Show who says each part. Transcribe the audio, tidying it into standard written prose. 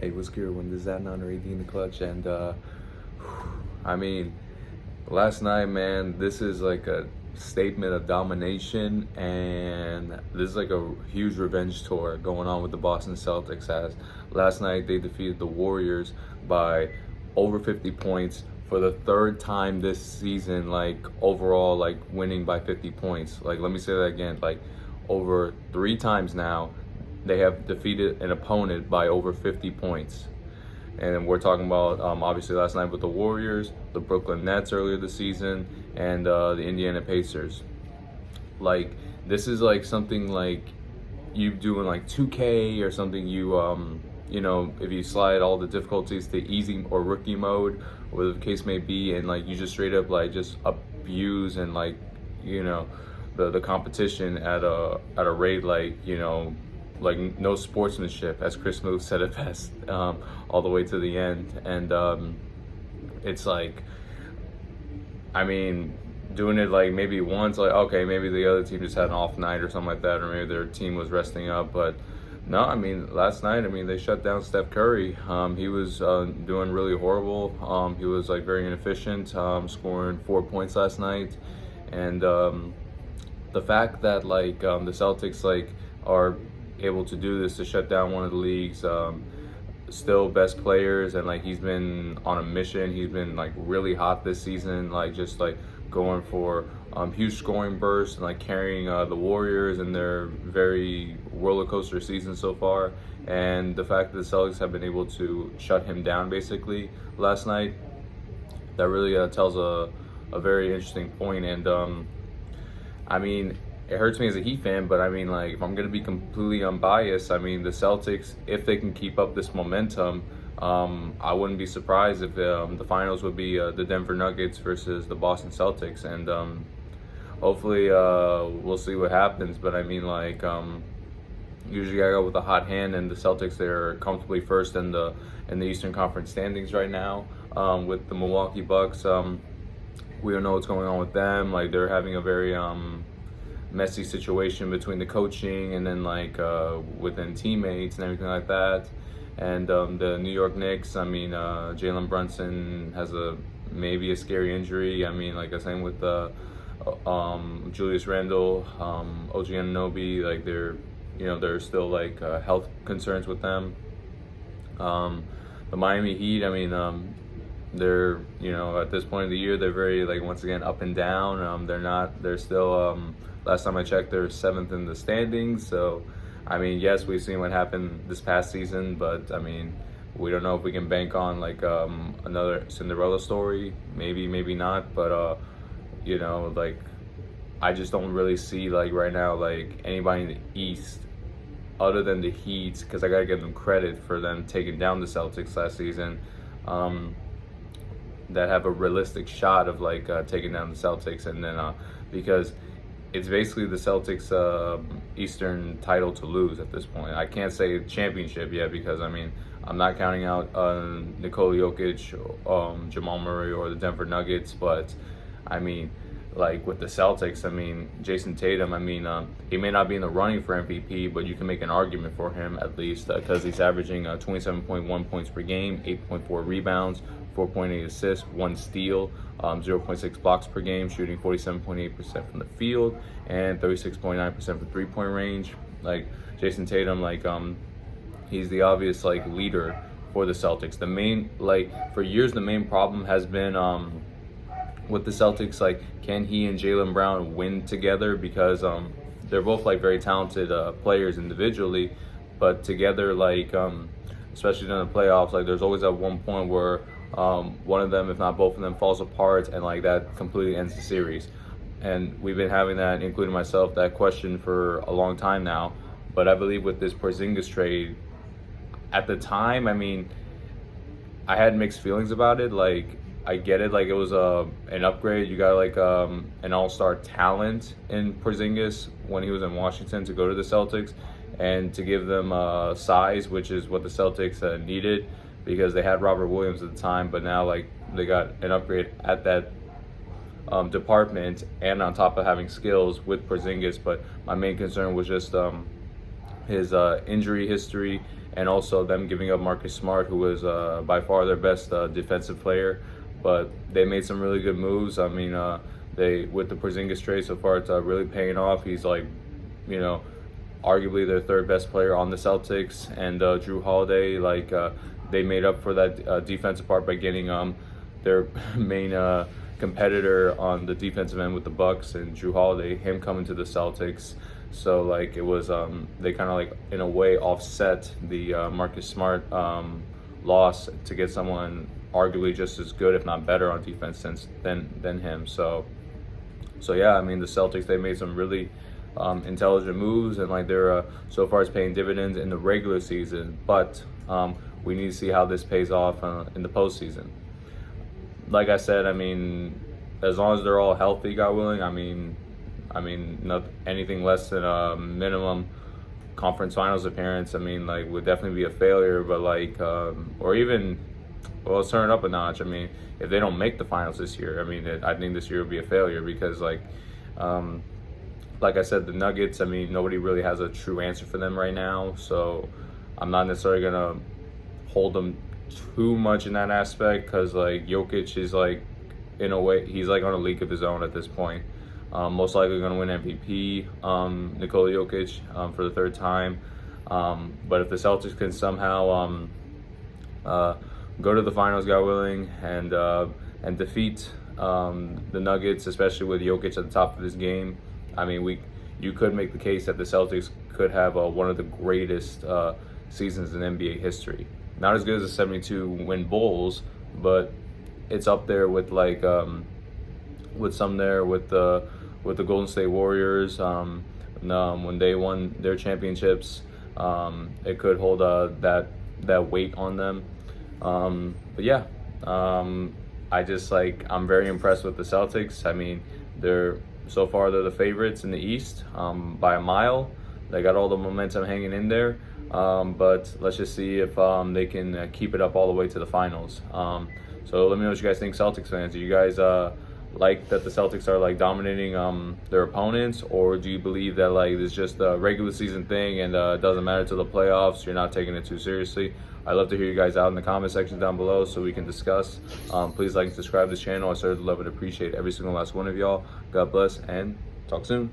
Speaker 1: Hey, what's good? When does that not already in the clutch? And I mean, last night, man, this is like a statement of domination, and this is like a huge revenge tour going on with the Boston Celtics. As last night they defeated the Warriors by over 50 points for the third time this season, like overall, like winning by 50 points. Like, let me say that again, like over 3 times now they have defeated an opponent by over 50 points. And we're talking about obviously last night with the Warriors, the Brooklyn Nets earlier this season, and the Indiana Pacers. Like, this is like something like you do in like 2K or something. If you slide all the difficulties to easy or rookie mode, whatever the case may be, and like you just straight up like just abuse and like the competition at a rate like no sportsmanship, as Chris Smoove said it best, all the way to the end. And it's like, I mean, doing it like maybe once, like, okay, maybe the other team just had an off night or something like that, or maybe their team was resting up. But no, I mean, last night, I mean, they shut down Steph Curry. He was doing really horrible. He was like very inefficient, scoring 4 points last night. And the fact that like the Celtics like are able to do this, to shut down one of the league's still best players, and like he's been on a mission. He's been like really hot this season, like just like going for huge scoring bursts and like carrying the Warriors in their very roller coaster season so far. And the fact that the Celtics have been able to shut him down basically last night, that really tells a very interesting point. And I mean, it hurts me as a Heat fan, but I mean, like, if I'm going to be completely unbiased, I mean, the Celtics, if they can keep up this momentum, I wouldn't be surprised if the finals would be the Denver Nuggets versus the Boston Celtics. And hopefully we'll see what happens. But I mean, like, usually I go with a hot hand, and the Celtics, they're comfortably first in the Eastern Conference standings right now, with the Milwaukee Bucks. We don't know what's going on with them. Like, they're having a very messy situation between the coaching and then like within teammates and everything like that. And the New York Knicks, I mean, Jalen Brunson has maybe a scary injury. I mean, like I same with Julius Randle, OG Anunoby, like there's still like health concerns with them. The Miami Heat, I mean, they're at this point of the year, they're very like once again up and down. They're still last time I checked, they're 7th in the standings. So I mean, yes, we've seen what happened this past season, but I mean, we don't know if we can bank on like another Cinderella story. Maybe not. But like, I just don't really see like right now like anybody in the East other than the Heat, because I gotta give them credit for them taking down the Celtics last season, that have a realistic shot of like taking down the Celtics. And then because it's basically the Celtics Eastern title to lose at this point. I can't say championship yet, because I mean, I'm not counting out Nikola Jokic, Jamal Murray, or the Denver Nuggets. But I mean, like with the Celtics, I mean, Jason Tatum, I mean, he may not be in the running for MVP, but you can make an argument for him at least, because he's averaging 27.1 points per game, 8.4 rebounds, 4.8 assists, 1 steal, 0.6 blocks per game, shooting 47.8% from the field and 36.9% from three-point range. Like, Jason Tatum, like he's the obvious like leader for the Celtics. The main, like, for years the main problem has been with the Celtics, like, can he and Jaylen Brown win together? Because they're both like very talented players individually, but together, like especially during the playoffs, like there's always at one point where one of them, if not both of them, falls apart, and like that completely ends the series. And we've been having that, including myself, that question for a long time now. But I believe with this Porzingis trade, at the time, I mean, I had mixed feelings about it. Like, I get it, like it was an upgrade. You got like an all-star talent in Porzingis when he was in Washington to go to the Celtics, and to give them size, which is what the Celtics needed, because they had Robert Williams at the time. But now like they got an upgrade at that department, and on top of having skills with Porzingis. But my main concern was just his injury history, and also them giving up Marcus Smart, who was by far their best defensive player. But they made some really good moves. I mean, they with the Porzingis trade so far, it's really paying off. He's like, you know, arguably their third best player on the Celtics, and Jrue Holiday, like they made up for that defensive part by getting their main competitor on the defensive end with the Bucks and Jrue Holiday, him coming to the Celtics. So like it was they kind of like in a way offset the Marcus Smart loss to get someone arguably just as good, if not better, on defense than him. So yeah, I mean the Celtics, they made some really intelligent moves, and like they're so far it's paying dividends in the regular season. But we need to see how this pays off in the postseason. Like I said, I mean, as long as they're all healthy, God willing, I mean, not anything less than a minimum conference finals appearance, I mean, like, would definitely be a failure. But like, or even, well, let's turn it up a notch. I mean, if they don't make the finals this year, I mean, I think this year would be a failure, because like I said, the Nuggets, I mean, nobody really has a true answer for them right now. So I'm not necessarily gonna hold them too much in that aspect, because like Jokic is like, in a way, he's like on a league of his own at this point. Most likely going to win MVP, Nikola Jokic, for the third time. But if the Celtics can somehow go to the finals, God willing, and defeat the Nuggets, especially with Jokic at the top of his game, I mean, you could make the case that the Celtics could have one of the greatest seasons in NBA history. Not as good as the 72-win Bulls, but it's up there with like with the Golden State Warriors when they won their championships. It could hold that weight on them. But yeah, I'm very impressed with the Celtics. I mean, so far they're the favorites in the East by a mile. They got all the momentum hanging in there. But let's just see if they can keep it up all the way to the finals. So let me know what you guys think, Celtics fans. Do you guys like that the Celtics are like dominating their opponents, or do you believe that like it's just a regular season thing and it doesn't matter till the playoffs? You're not taking it too seriously. I'd love to hear you guys out in the comment section down below so we can discuss. Please like and subscribe to this channel. I certainly love and appreciate every single last one of y'all. God bless, and talk soon.